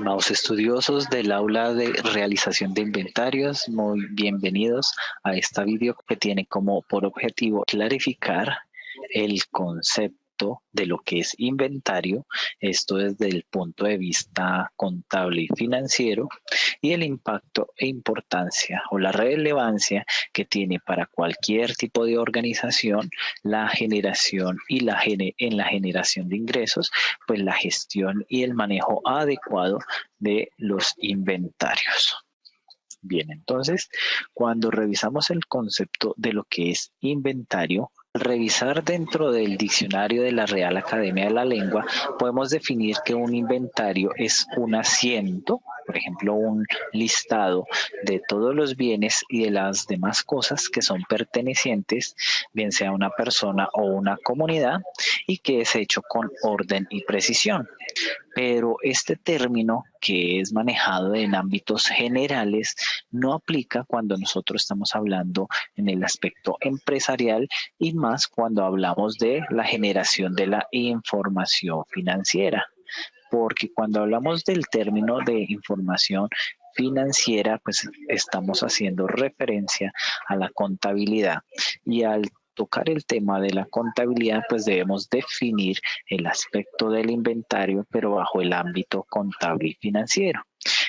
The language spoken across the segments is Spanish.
Estimados estudiosos del aula de realización de inventarios, muy bienvenidos a esta video que tiene como por objetivo clarificar el concepto de lo que es inventario, esto desde el punto de vista contable y financiero, y el impacto e importancia o la relevancia que tiene para cualquier tipo de organización la generación y en la generación de ingresos, pues la gestión y el manejo adecuado de los inventarios. Bien, entonces, cuando revisamos el concepto de lo que es inventario, al revisar dentro del diccionario de la Real Academia de la Lengua, podemos definir que un inventario es un asiento, por ejemplo, un listado de todos los bienes y de las demás cosas que son pertenecientes, bien sea una persona o una comunidad, y que es hecho con orden y precisión. Pero este término, que es manejado en ámbitos generales, no aplica cuando nosotros estamos hablando en el aspecto empresarial y más cuando hablamos de la generación de la información financiera. Porque cuando hablamos del término de información financiera, pues estamos haciendo referencia a la contabilidad, y al tocar el tema de la contabilidad, pues debemos definir el aspecto del inventario, pero bajo el ámbito contable y financiero.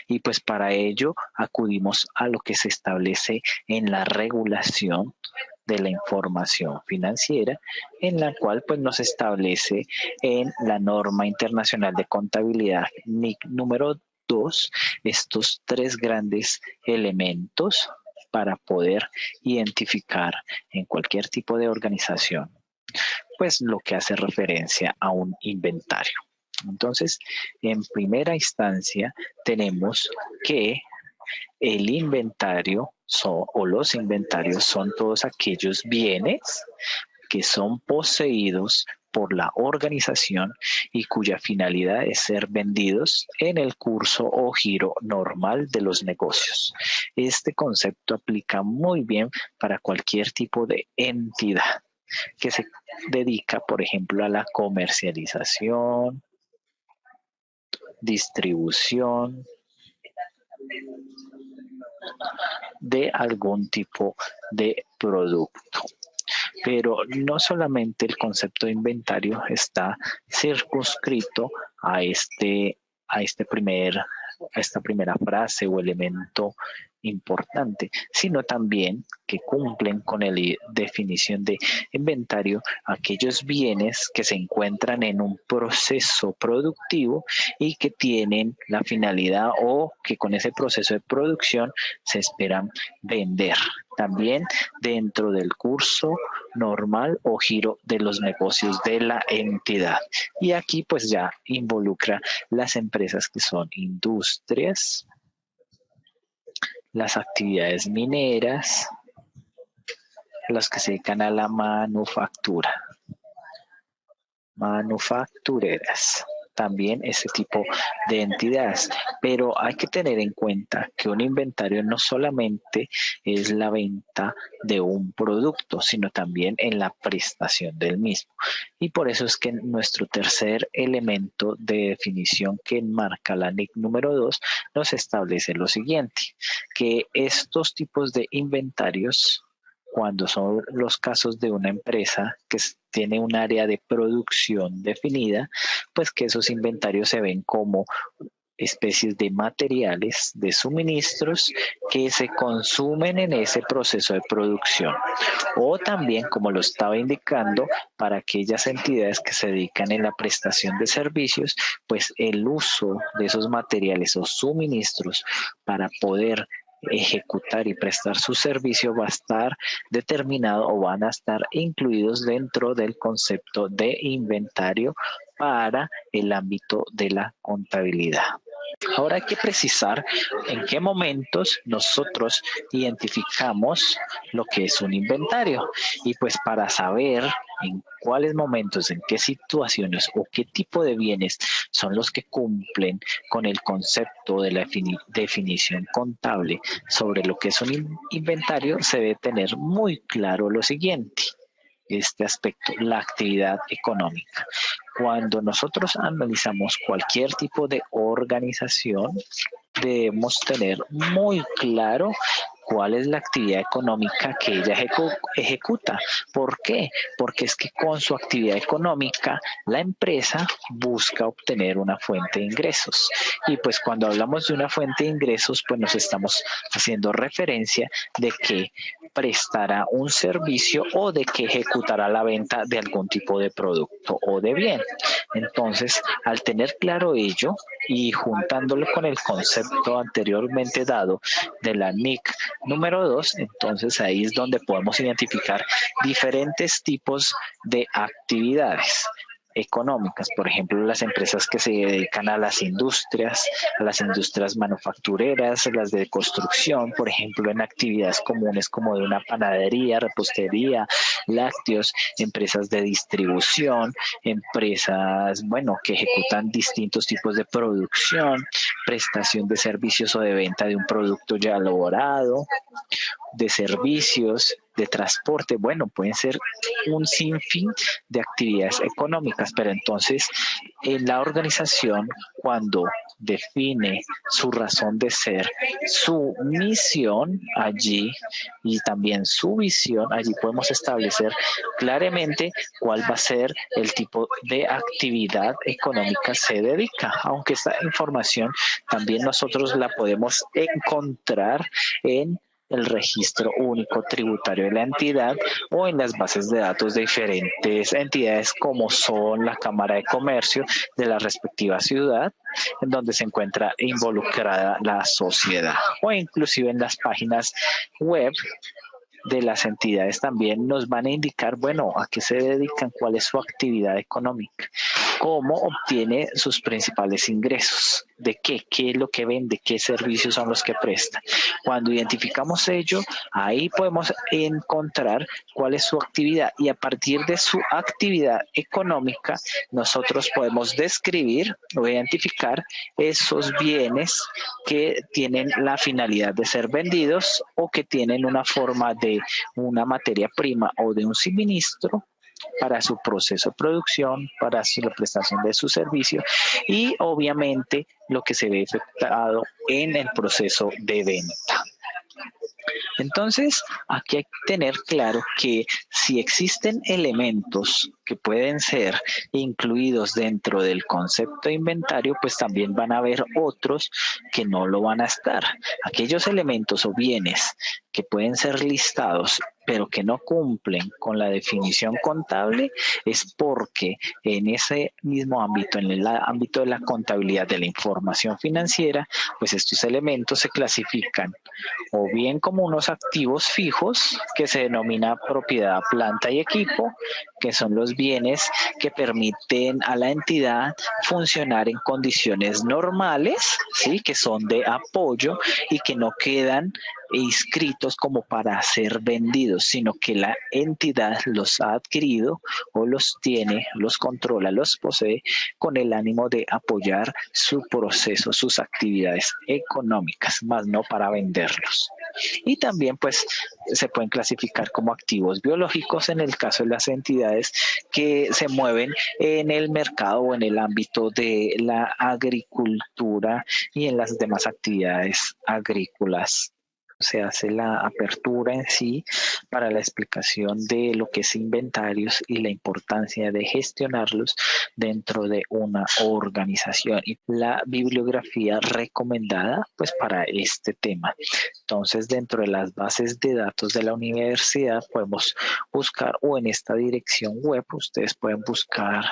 Y pues para ello acudimos a lo que se establece en la regulación de la información financiera, en la cual pues nos establece en la norma internacional de contabilidad NIC número 2 estos tres grandes elementos para poder identificar en cualquier tipo de organización pues lo que hace referencia a un inventario. Entonces, en primera instancia tenemos que el inventario o los inventarios son todos aquellos bienes que son poseídos por la organización y cuya finalidad es ser vendidos en el curso o giro normal de los negocios. Este concepto aplica muy bien para cualquier tipo de entidad que se dedica, por ejemplo, a la comercialización, distribución de algún tipo de producto. Pero no solamente el concepto de inventario está circunscrito a esta primera frase o elemento importante, sino también que cumplen con la definición de inventario aquellos bienes que se encuentran en un proceso productivo y que tienen la finalidad o que con ese proceso de producción se esperan vender. También dentro del curso normal o giro de los negocios de la entidad. Y aquí pues ya involucra las empresas que son industrias, las actividades mineras, los que se dedican a la manufactureras, también ese tipo de entidades. Pero hay que tener en cuenta que un inventario no solamente es la venta de un producto, sino también en la prestación del mismo. Y por eso es que nuestro tercer elemento de definición que enmarca la NIC número 2 nos establece lo siguiente, que estos tipos de inventarios, cuando son los casos de una empresa que tiene un área de producción definida, pues que esos inventarios se ven como especies de materiales, de suministros que se consumen en ese proceso de producción. O también, como lo estaba indicando, para aquellas entidades que se dedican en la prestación de servicios, pues el uso de esos materiales o suministros para poder ejecutar y prestar su servicio va a estar determinado o van a estar incluidos dentro del concepto de inventario para el ámbito de la contabilidad. Ahora hay que precisar en qué momentos nosotros identificamos lo que es un inventario, y pues para saber en cuáles momentos, en qué situaciones o qué tipo de bienes son los que cumplen con el concepto de la definición contable sobre lo que es un inventario, se debe tener muy claro lo siguiente. este aspecto, la actividad económica. Cuando nosotros analizamos cualquier tipo de organización, debemos tener muy claro cuál es la actividad económica que ella ejecuta. ¿Por qué? Porque es que con su actividad económica la empresa busca obtener una fuente de ingresos. Y pues cuando hablamos de una fuente de ingresos, pues nos estamos haciendo referencia de que prestará un servicio o de que ejecutará la venta de algún tipo de producto o de bien. Entonces, al tener claro ello y juntándolo con el concepto anteriormente dado de la NIC número 2, entonces ahí es donde podemos identificar diferentes tipos de actividades económicas, por ejemplo, las empresas que se dedican a las industrias manufactureras, las de construcción, por ejemplo, en actividades comunes como de una panadería, repostería, lácteos, empresas de distribución, empresas, bueno, que ejecutan distintos tipos de producción, prestación de servicios o de venta de un producto ya elaborado, de servicios, de transporte, bueno, pueden ser un sinfín de actividades económicas, pero entonces en la organización, cuando define su razón de ser, su misión allí y también su visión, allí podemos establecer claramente cuál va a ser el tipo de actividad económica se dedica, aunque esta información también nosotros la podemos encontrar en el registro único tributario de la entidad o en las bases de datos de diferentes entidades como son la Cámara de Comercio de la respectiva ciudad en donde se encuentra involucrada la sociedad o inclusive en las páginas web de las entidades también nos van a indicar, bueno, a qué se dedican, cuál es su actividad económica, cómo obtiene sus principales ingresos, de qué es lo que vende, qué servicios son los que presta. Cuando identificamos ello, ahí podemos encontrar cuál es su actividad y a partir de su actividad económica, nosotros podemos describir o identificar esos bienes que tienen la finalidad de ser vendidos o que tienen una forma de una materia prima o de un suministro para su proceso de producción, para la prestación de su servicio y obviamente lo que se ve afectado en el proceso de venta. Entonces, aquí hay que tener claro que si existen elementos que pueden ser incluidos dentro del concepto de inventario, pues también van a haber otros que no lo van a estar. Aquellos elementos o bienes que pueden ser listados pero que no cumplen con la definición contable es porque en ese mismo ámbito, en el ámbito de la contabilidad de la información financiera, pues estos elementos se clasifican o bien como unos activos fijos que se denomina propiedad, planta y equipo, que son los bienes que permiten a la entidad funcionar en condiciones normales, ¿sí? Que son de apoyo y que no quedan inscritos como para ser vendidos, sino que la entidad los ha adquirido o los tiene, los controla, los posee con el ánimo de apoyar su proceso, sus actividades económicas, más no para venderlos. Y también pues se pueden clasificar como activos biológicos en el caso de las entidades que se mueven en el mercado o en el ámbito de la agricultura y en las demás actividades agrícolas. Se hace la apertura en sí para la explicación de lo que es inventarios y la importancia de gestionarlos dentro de una organización y la bibliografía recomendada pues para este tema. Entonces, dentro de las bases de datos de la universidad podemos buscar o en esta dirección web ustedes pueden buscar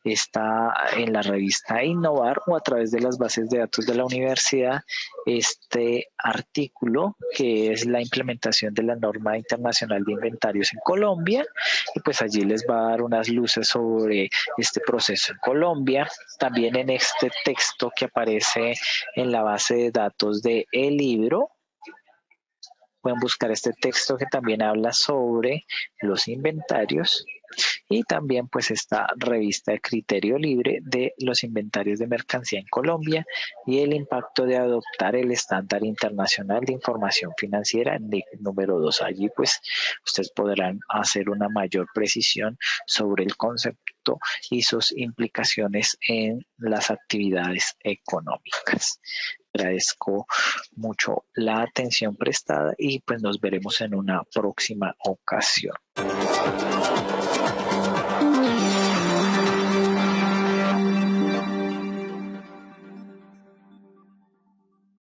está en la revista Innovar o a través de las bases de datos de la universidad este artículo que es la implementación de la norma internacional de inventarios en Colombia y pues allí les va a dar unas luces sobre este proceso en Colombia. También en este texto que aparece en la base de datos de el libro pueden buscar este texto que también habla sobre los inventarios Y también pues esta revista de criterio libre de los inventarios de mercancía en Colombia y el impacto de adoptar el estándar internacional de información financiera NIC número 2. Allí pues ustedes podrán hacer una mayor precisión sobre el concepto y sus implicaciones en las actividades económicas. Agradezco mucho la atención prestada y pues nos veremos en una próxima ocasión.